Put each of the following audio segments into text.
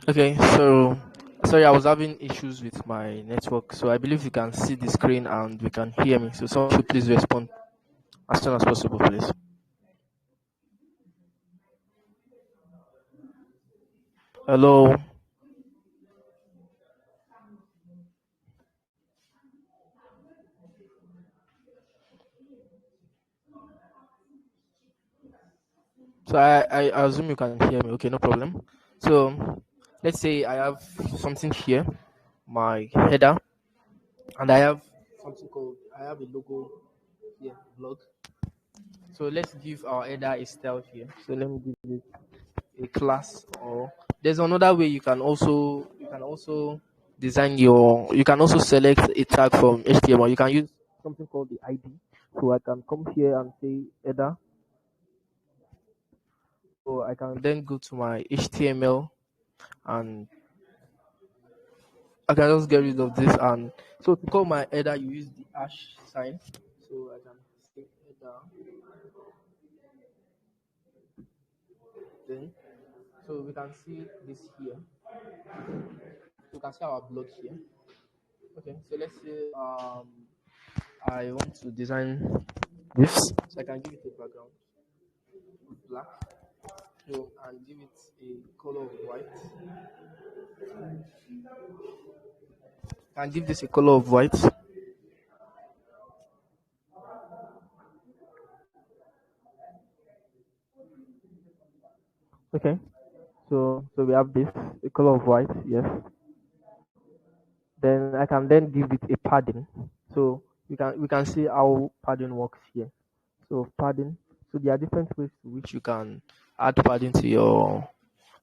Okay, so sorry, I was having issues with my network. So I believe you can see the screen and we can hear me. So someone should please respond as soon as possible, please. Hello. So I assume you can hear me. Okay, no problem. So let's say I have something here, my header, and I have something called I have a logo here, blog. So let's give our header a style here. So let me give it a class, or there's another way you can also design your you can also select a tag from HTML. You can use something called the ID. So I can come here and say header. So I can then go to my HTML and I can just get rid of this. And so to call my header, you use the hash sign. So I can say header. Then so we can see this here. You can see our blog here. Okay, so let's say I want to design this, so I can give it a background black, so and give it a color of white. And give this a color of white. Okay, so we have this a color of white. Yes. Then I can then give it a padding. So we can see how padding works here. So padding. So there are different ways to which you can add padding to your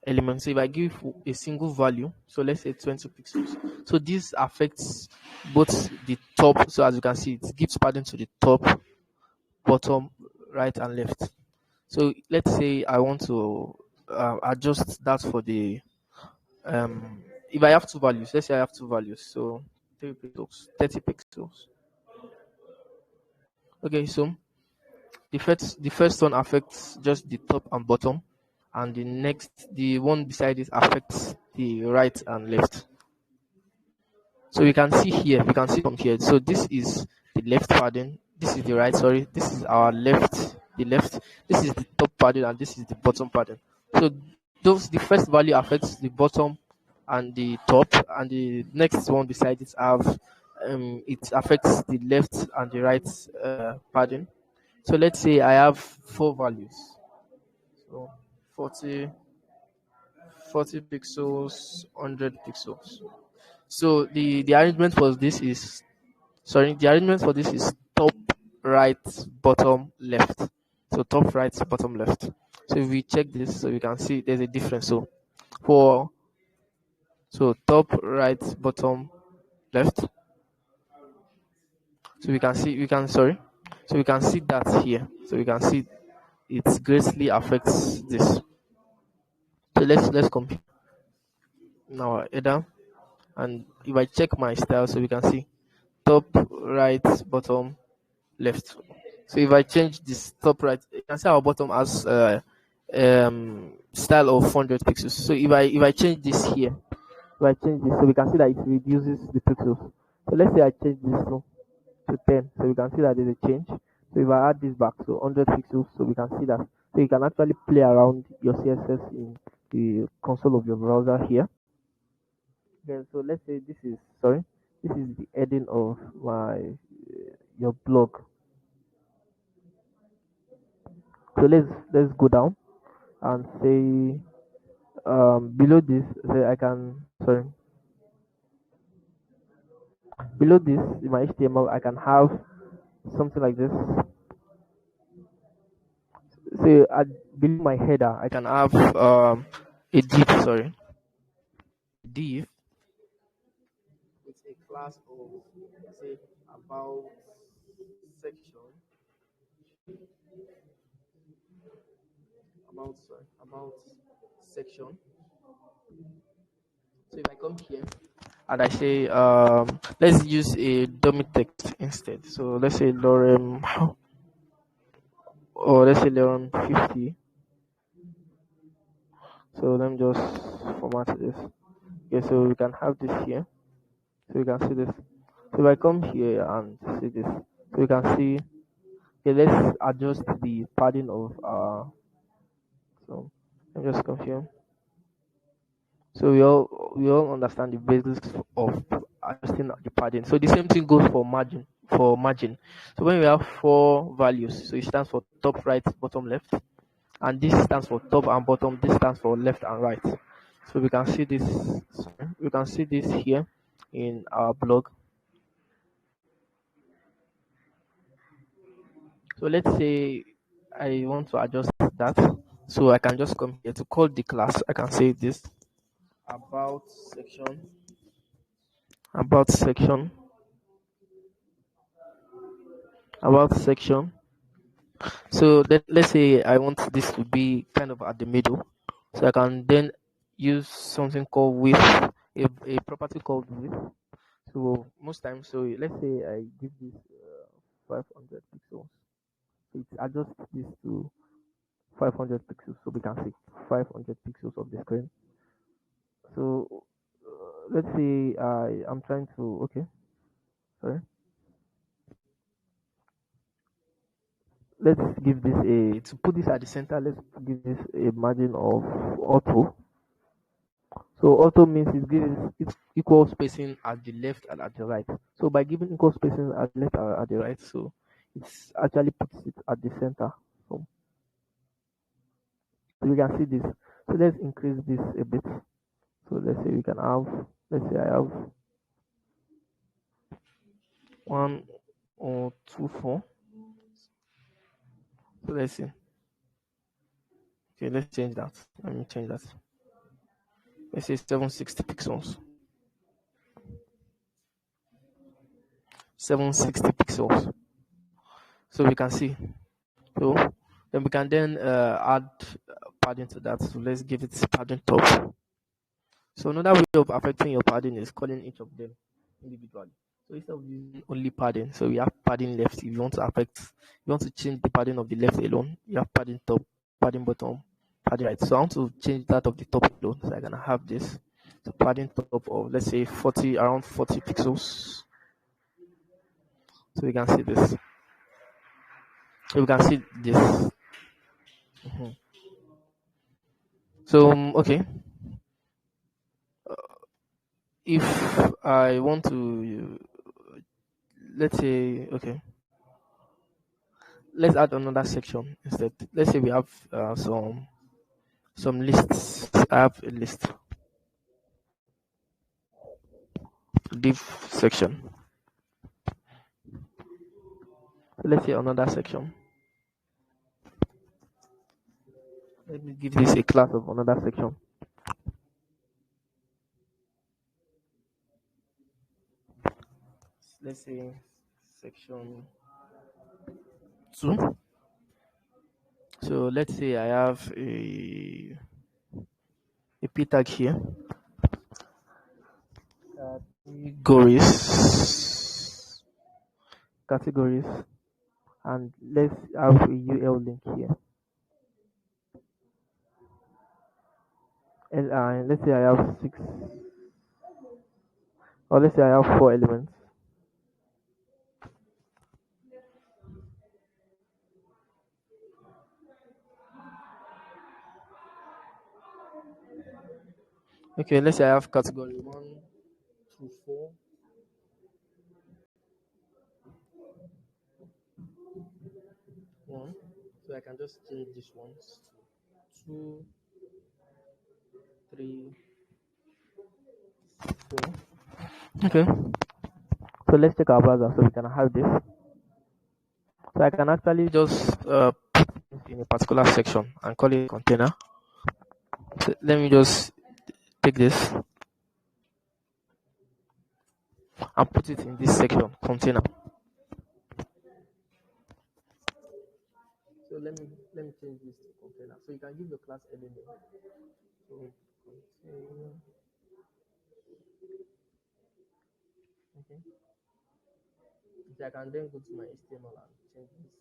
elements. So if I give a single value, so let's say 20 pixels. So this affects both the top. So as you can see, it gives padding to the top, bottom, right, and left. So let's say I want to adjust that for the if I have two values. Let's say I have two values. So 3 pixels, 30 pixels. Okay, so the first one affects just the top and bottom, and the one beside it affects the right and left. So we can see from here. So this is the left padding, this is the right, sorry, this is our left, the left, this is the top padding, and this is the bottom padding. So the first value affects the bottom and the top, and the next one beside it it affects the left and the right padding. So let's say I have four values. So 40, 40 pixels, 100 pixels. So the arrangement for this is the arrangement for this is top, right, bottom, left. So top, right, bottom, left. So if we check this, so we can see there's a difference. So for top, right, bottom, left. So we can see that here. So we can see it greatly affects this. So let's compare now header, and if I check my style, so we can see top, right, bottom, left. So if I change this top right, you can see our bottom has style of 400 pixels. So if I change this here, if I change this, so we can see that it reduces the pixels. So let's say I change this to 10, so we can see that there's a change. So if I add this back, so 100 pixels, so we can see that. So you can actually play around your CSS in the console of your browser here. Okay, so let's say this is the heading of your blog. So let's go down and say below this, say I can sorry below this in my HTML I can have something like this. So below my header I can have a div with a class of, say, about section about section. So if I come here and I say let's use a dummy text instead. So let's say lorem or let's say lorem 50. So let me just format this. Okay, so we can have this here. So you can see this. So if I come here and see this, so you can see. Okay, let's adjust the padding of our. So let me just come here. So we all understand the basics of adjusting the padding. So the same thing goes for margin. For margin, so when we have four values, so it stands for top, right, bottom, left, and this stands for top and bottom. This stands for left and right. So we can see this. We can see this here in our blog. So let's say I want to adjust that. So I can just come here to call the class. I can say this about section, about section, about section. So let's say I want this to be kind of at the middle. So I can then use something called width, a property called width. So most times, so let's say I give this 500 pixels. So it adjusts this to 500 pixels. So we can see 500 pixels of the screen. So let's say I'm trying to, okay, sorry. Let's give this to put this at the center. Let's give this a margin of auto. So auto means it's equal spacing at the left and at the right. So by giving equal spacing at the left and at the right, so it's actually puts it at the center. So you can see this. So let's increase this a bit. So let's say we can have, let's say I have 1024. So let's see. Okay, let's change that. Let me change that. Let's say 760 pixels. 760 pixels. So we can see. So then we can then add padding to that. So let's give it padding top. So another way of affecting your padding is calling each of them individually. So instead of using only padding, so we have padding left. If you want to you want to change the padding of the left alone, you have padding top, padding bottom, padding right. So I want to change that of the top alone. So I'm gonna have this. So padding top of, let's say, around 40 pixels. So we can see this. So we can see this. Mhm. So okay, if I want to, let's say, okay, let's add another section instead. Let's say we have some lists. I have a list, div section. So let's say another section. Let me give this a class of another section. Let's say section 2. So let's say I have a p tag here. Categories, and let's have a UL link here. And let's say I have 6, or let's say I have 4 elements. Okay, let's say I have category 1 to 4. 1. So I can just change this ones to 2, 3, 4. Okay. So let's check our browser so we can have this. So I can actually just put it in a particular section and call it container. So let me just take this and put it in this section, container. So let me change this to container. So you can give your class element. So container. Okay. So I can then go to my HTML and change this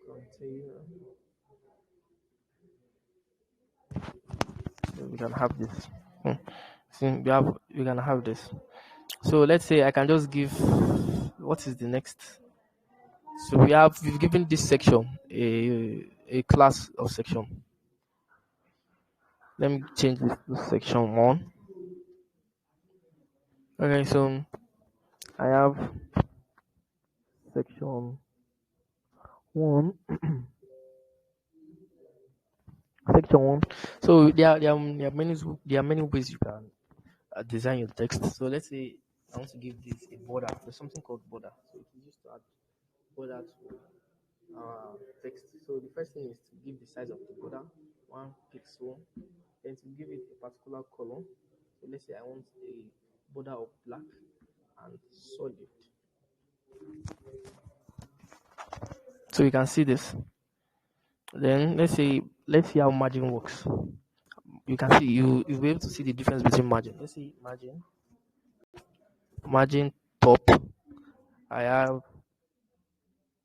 container. we can have this. See, we can have this. So let's say I can just give, what is the next? So we've given this section a class of section. Let me change this to section 1. Okay, so I have section 1. Section 1. So there are many ways you can design your text. So let's say I want to give this a border. There's something called border. So it is used to add border to text. So the first thing is to give the size of the border 1 pixel, then to give it a particular color. So let's say I want a border of black and solid. So you can see this. Then let's see how margin works. You can see you'll be able to see the difference between margin. Let's see margin top. I have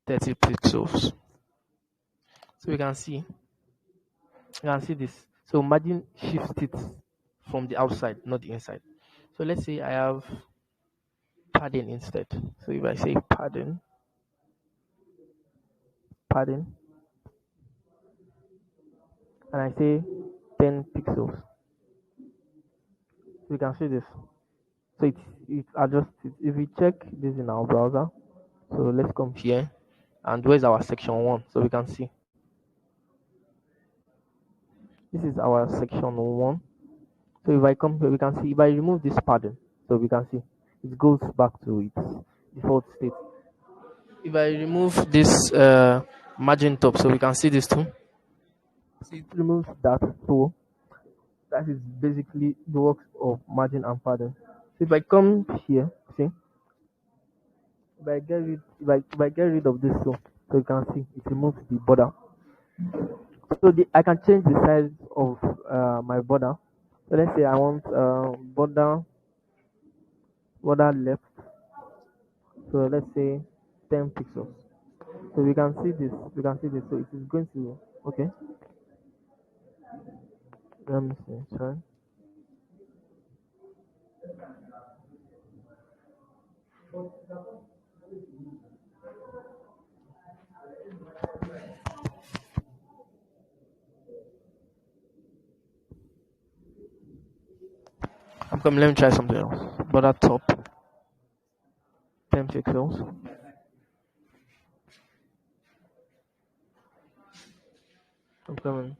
30 pixels. So you can see this. So margin shifts it from the outside, not the inside. So let's say I have padding instead. So if I say padding, and I say 10 pixels, so you can see this. So it adjusts it. If we check this in our browser, so let's come here, and where's our section 1? So we can see this is our section 1. So if I come here, we can see if I remove this padding, so we can see it goes back to its default state. If I remove this margin top, so we can see this too. So it removes that. So that is basically the works of margin and padding. So if I come here, see, if I get rid of this, so you can see it removes the border. So I can change the size of my border. So let's say I want border left. So let's say 10 pixels. So we can see this. So it is going to, okay. Let me see. Sorry. I'm coming. Let me try something else. Border top 10 pixels. I'm coming.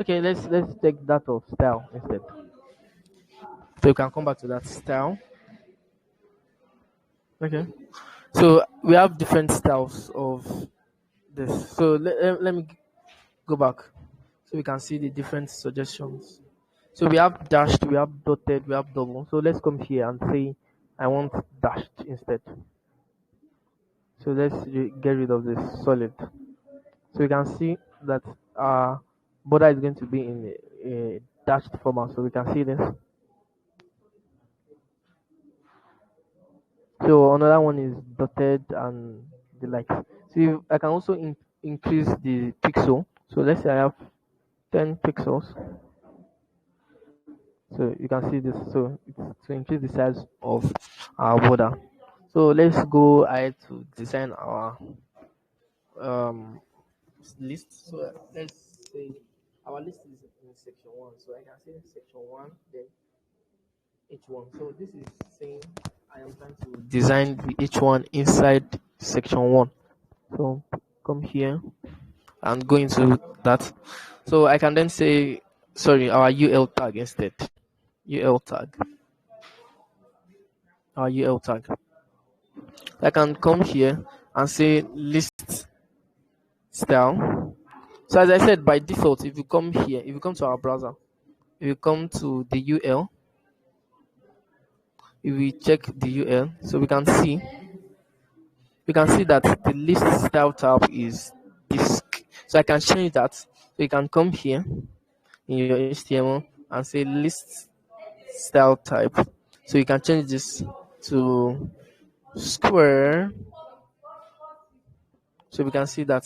Okay, let's take that of style instead. So you can come back to that style. Okay. So we have different styles of this. So let me go back so we can see the different suggestions. So we have dashed, we have dotted, we have double. So let's come here and say I want dashed instead. So let's get rid of this solid. So we can see that our border is going to be in a dashed format. So we can see this. So another one is dotted and the like. So I can also increase the pixel. So let's say I have 10 pixels. So you can see this. So it's to increase the size of our border. So let's go ahead to design our um list. So let's say our list is in section 1. So I can say section 1, then H1. So this is saying I am trying to design the H1 inside section 1. So come here and go into that. So I can then say, sorry, our UL tag instead. UL tag. Our UL tag. I can come here and say list style. So as I said, by default, if you come here, if you come to our browser, if you come to the UL, if we check the UL, so we can see that the list style tab is disk. So I can change that. So you can come here in your HTML and say list style type. So you can change this to square. So we can see that.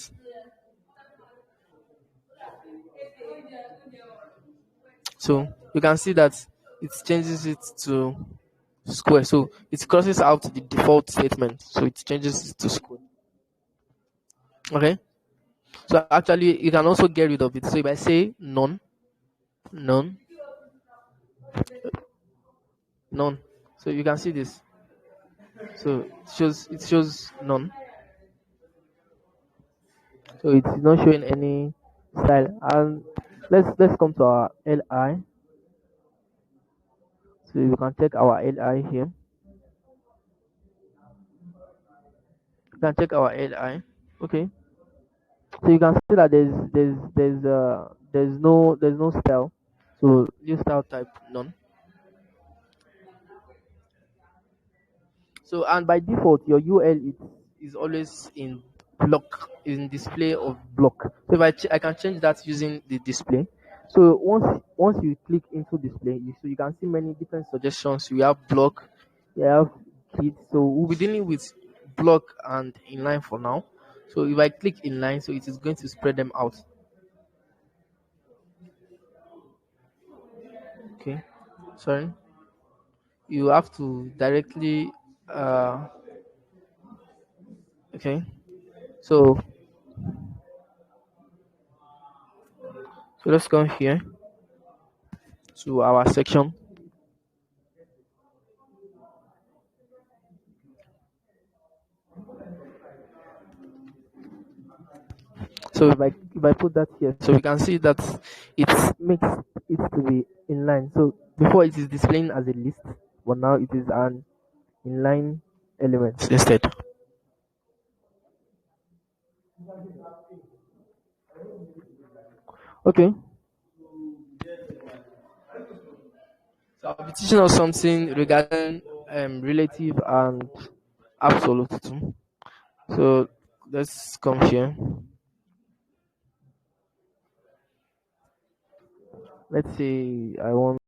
So you can see that it changes it to square. So it crosses out the default statement. So it changes it to square. Okay. So actually, you can also get rid of it. So if I say none, none, none. So you can see this. So it shows none. So it's not showing any style. And let's come to our li. So you can check our li here. You can check our li. Okay. So you can see that there's no style. So new style type none. So and by default your UL is always in block, in display of block. So if I can change that using the display. So once you click into display, you can see many different suggestions. We have block, we have kids. So we'll be dealing with block and inline for now. So if I click inline, so it is going to spread them out. Okay, sorry. You have to directly okay. So let's go here to our section. So if I put that here, so we can see that it makes it to be inline. So before it is displaying as a list, but now it is an inline element instead. Okay. So I'll be teaching us something regarding relative and absolute too. So let's come here. Let's say I want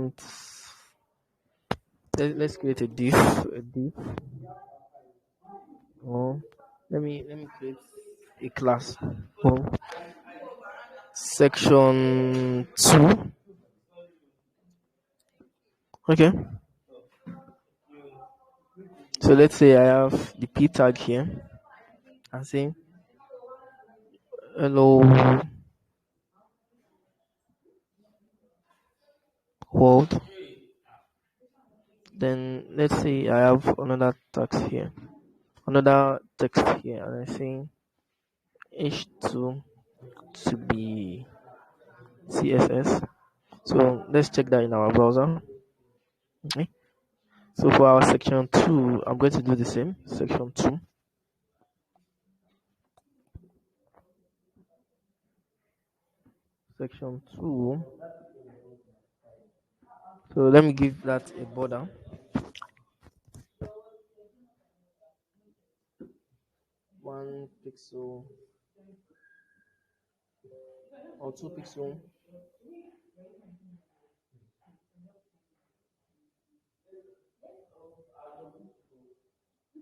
let's create a div. Oh, let me create a class. Oh, section 2. Okay. So let's say I have the p tag here and say hello world. Then let's say I have another text here, and I say h2 to be css. So let's check that in our browser. Okay. So for our section 2, I'm going to do the same. Section 2. Section 2. So let me give that a border. 1 pixel or 2 pixel.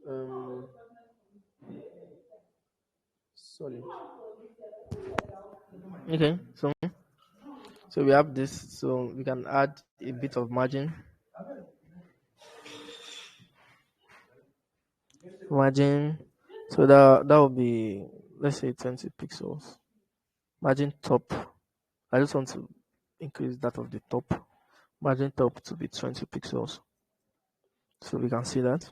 Um, solid. Okay, so we have this, so we can add a bit of margin. So that will be, let's say, 20 pixels. Margin top. I just want to increase that of the top. Margin top to be 20 pixels. So we can see that.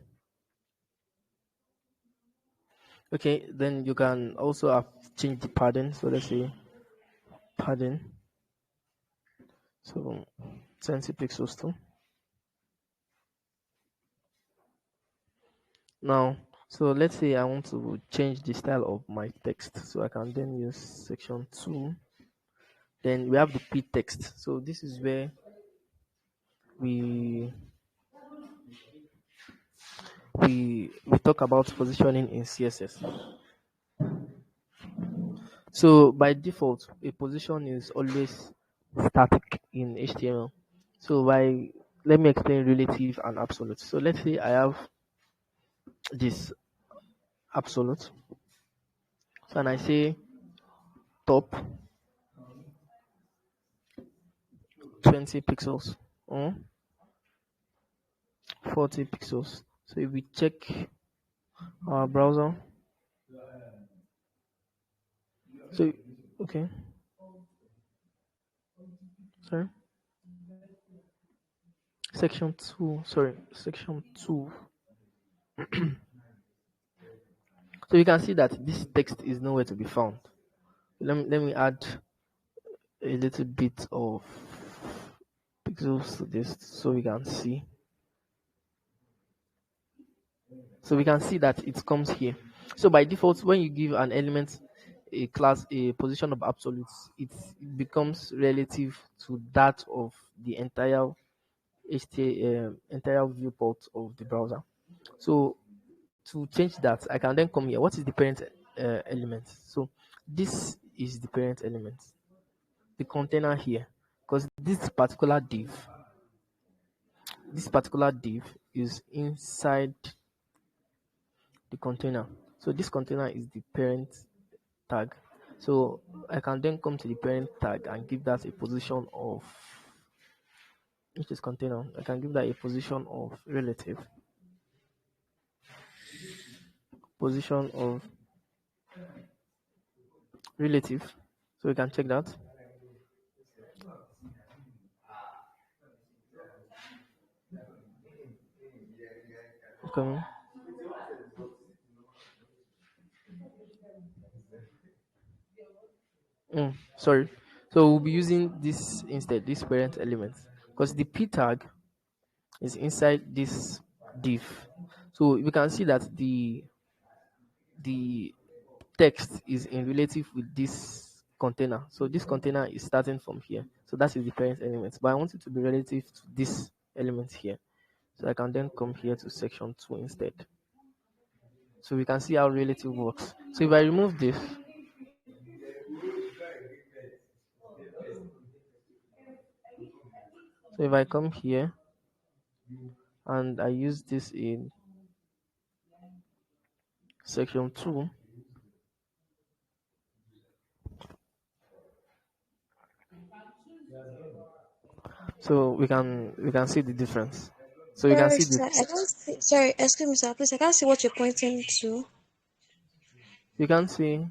Okay, then you can also have change the padding. So let's say padding. So 20 pixels too. Now, so let's say I want to change the style of my text. So I can then use section 2. Then we have the p text. So this is where we we talk about positioning in CSS. So by default, a position is always static in HTML. So let me explain relative and absolute. So let's say I have this absolute. So and I say top 20 pixels or 40 pixels. So if we check our browser, so okay, sorry, section 2, sorry, section 2. So you can see that this text is nowhere to be found. Let me add a little bit of pixels to this so we can see. So we can see that it comes here. So by default, when you give an element a class a position of absolutes, it becomes relative to that of the entire entire viewport of the browser. So to change that, I can then come here. What is the parent element? So this is the parent element, the container here, because this particular div is inside the container. So this container is the parent tag. So I can then come to the parent tag and give that a position of, which is container. I can give that a position of relative, position of relative. So we can check that. Okay. Sorry. So we'll be using this instead, this parent element, because the p tag is inside this div. So we can see that the text is in relative with this container. So this container is starting from here. So that is the parent element. But I want it to be relative to this element here. So I can then come here to section 2 instead. So we can see how relative works. So if I remove this, so if I come here and I use this in section 2, so we can see the difference. So we can Sorry, see sir. this. I can't see. Sorry, excuse me, sir. Please, I can't see what you're pointing to. You can see.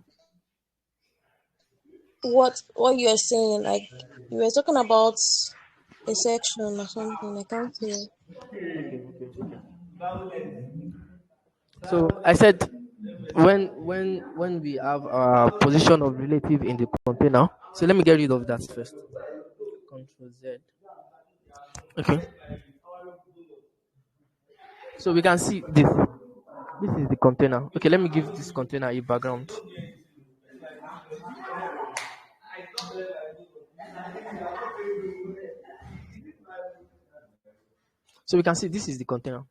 What you're saying? Like you were talking about a section or something. I can't see it. Okay. So I said when we have a position of relative in the container. So let me get rid of that first. Control Z. Okay. So we can see this. This is the container. Okay, let me give this container a background. So we can see this is the container.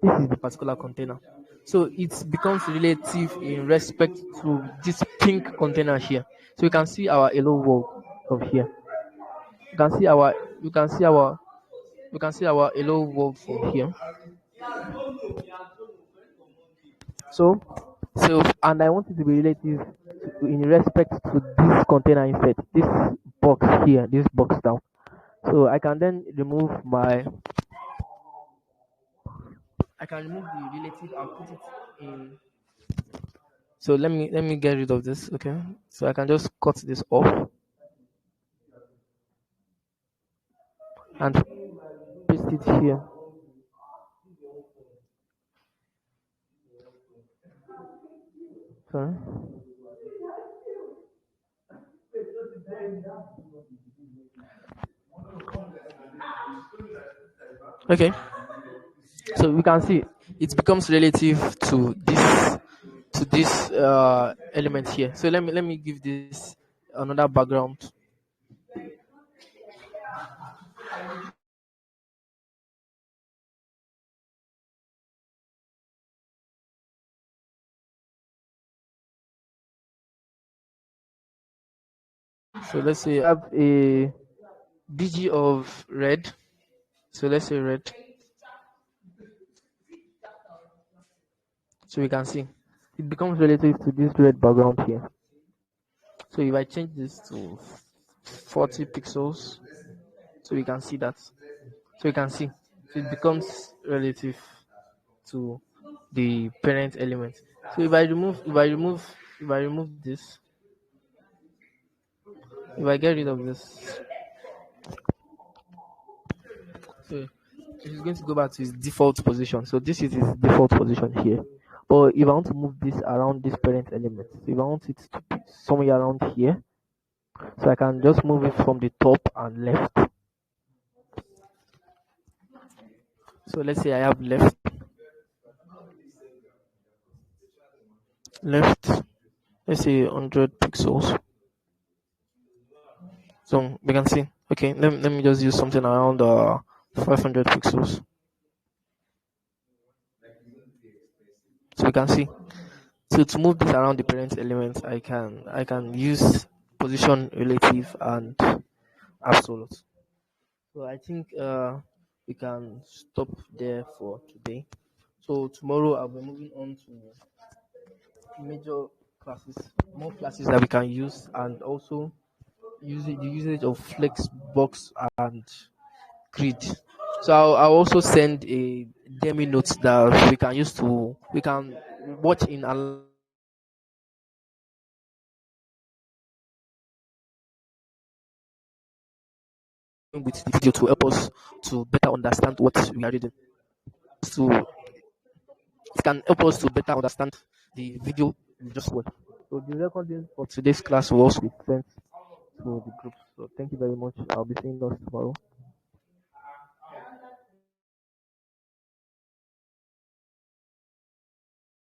This is the particular container. So it becomes relative in respect to this pink container here. So we can see our hello world of here. You can see our you can see our you can see our hello world from here. So and I want it to be relative in respect to this container instead. This box here, this box down. So I can remove the relative and put it in. So let me get rid of this, okay? So I can just cut this off and paste it here. Sorry. Okay. So we can see it becomes relative to this element here. So let me give this another background. So let's say I have a BG of red. So let's say red. So we can see it becomes relative to this red background here. So if I change this to 40 pixels, So we can see that. So you can see so it becomes relative to the parent element. So if I remove this, if I get rid of this, so it is going to go back to its default position. So this is its default position here. But if I want to move this around this parent element, so if I want it to be somewhere around here, so I can just move it from the top and left. So let's say I have left, let's say 100 pixels. So we can see. Okay, let me just use something around 500 pixels. So we can see. So to move this around the parent element, I can use position, relative, and absolute. So I think we can stop there for today. So tomorrow I'll be moving on to major classes, more classes that we can use, and also the usage of flexbox and grid. So I'll also send a demo notes that we can watch in alignment with the video to help us to better understand what we are reading. So it can help us to better understand the video we just watched. So the recording for today's class will also be sent to the group. So thank you very much. I'll be seeing us tomorrow.